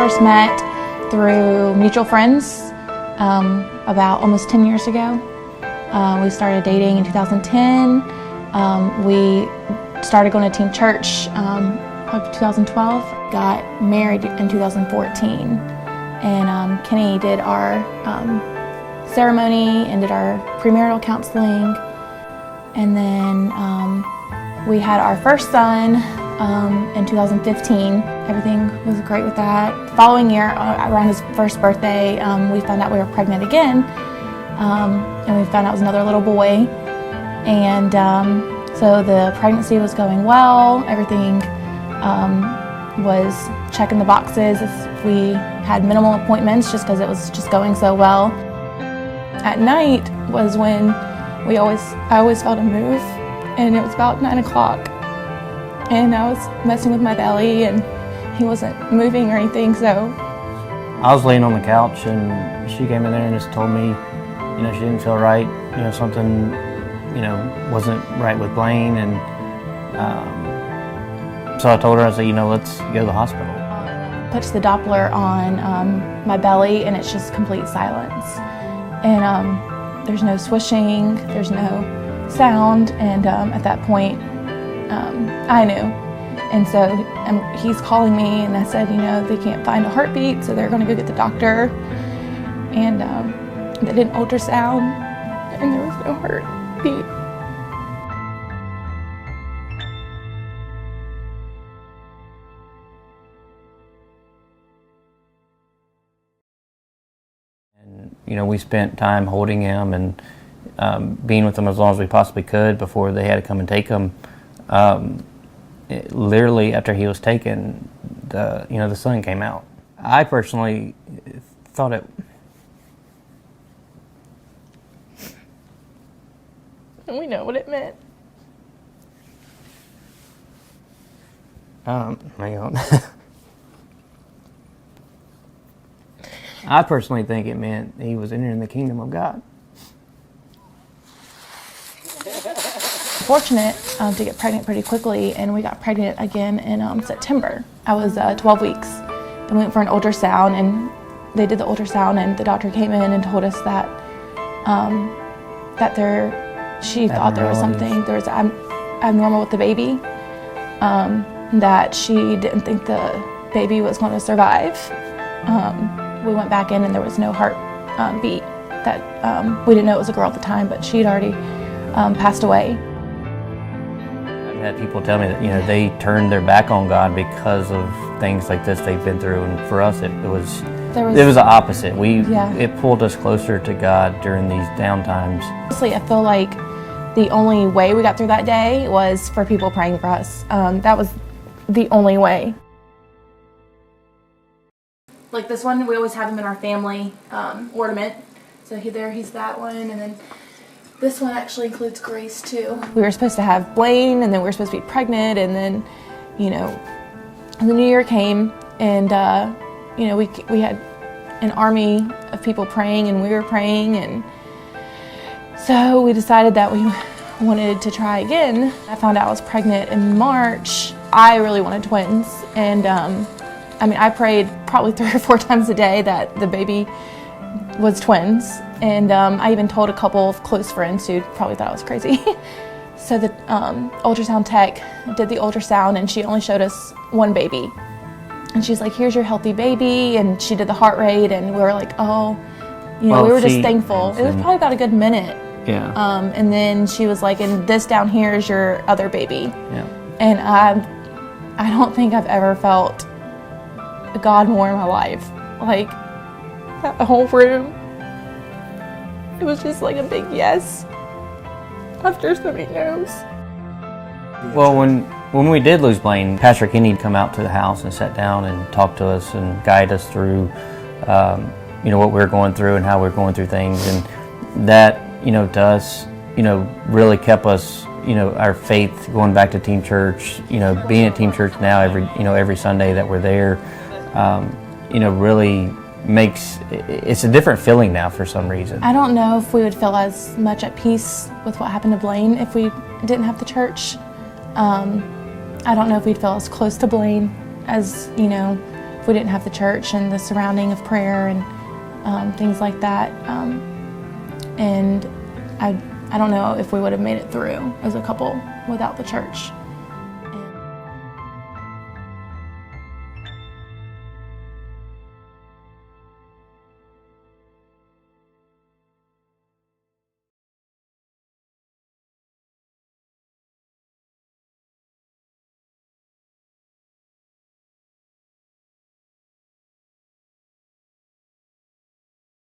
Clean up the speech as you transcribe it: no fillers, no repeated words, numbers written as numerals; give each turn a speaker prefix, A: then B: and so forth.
A: first met through mutual friends about almost 10 years ago. We started dating in 2010. We started going to Team Church of 2012. Got married in 2014. And Kenny did our ceremony and did our premarital counseling. And then we had our first son in 2015. Everything was great with that. The following year, around his first birthday, we found out we were pregnant again. And we found out it was another little boy. And so the pregnancy was going well. Everything was checking the boxes. We had minimal appointments just because it was just going so well. At night was when I always felt a move, and it was about 9 o'clock. And I was messing with my belly, and he wasn't moving or anything, so.
B: I was laying on the couch, and she came in there and just told me, she didn't feel right, something, wasn't right with Blaine, and so I told her, I said, let's go to the hospital.
A: Puts the Doppler on my belly, and it's just complete silence. And there's no swishing, there's no sound, and at that point, I knew. And so he's calling me, and I said, they can't find a heartbeat, so they're going to go get the doctor. And they did an ultrasound, and there was no heartbeat.
B: And we spent time holding him and being with him as long as we possibly could before they had to come and take him. Literally after he was taken, the sun came out. I personally thought it.
A: And we know what it meant.
B: Hang on. I personally think it meant he was entering the kingdom of God.
A: Fortunate to get pregnant pretty quickly, and we got pregnant again in September. I was 12 weeks. Then we went for an ultrasound, and they did the ultrasound, and the doctor came in and told us that she thought there was something, there was abnormal with the baby, that she didn't think the baby was going to survive. We went back in, and there was no heart beat. That we didn't know it was a girl at the time, but she'd already passed away.
B: I've had people tell me that they turned their back on God because of things like this they've been through, and for us it was the opposite. It pulled us closer to God during these down times.
A: Honestly, I feel like the only way we got through that day was for people praying for us. That was the only way. Like this one, we always have him in our family ornament. So he's that one, and then this one actually includes Grace too. We were supposed to have Blaine, and then we were supposed to be pregnant, and then, the new year came, and we had an army of people praying, and we were praying, and so we decided that we wanted to try again. I found out I was pregnant in March. I really wanted twins, and I prayed probably 3 or 4 times a day that the baby was twins, and I even told a couple of close friends who probably thought I was crazy. So the ultrasound tech did the ultrasound, and she only showed us one baby. And she's like, here's your healthy baby, and she did the heart rate, and we were like, we were just thankful. It was probably about a good minute.
B: Yeah.
A: And then she was like, and this down here is your other baby.
B: Yeah.
A: And I don't think I've ever felt God more in my life. Like, that whole room, it was just like a big yes after so many no's.
B: Well, when we did lose Blaine, Pastor Kenny would come out to the house and sat down and talk to us and guide us through, what we were going through and how we were going through things, and that, to us, really kept us, our faith going back to Team Church. Being at Team Church now every Sunday that we're there, really it's a different feeling now for some reason.
A: I don't know if we would feel as much at peace with what happened to Blaine if we didn't have the church. I don't know if we'd feel as close to Blaine as, if we didn't have the church and the surrounding of prayer and things like that. And I don't know if we would have made it through as a couple without the church.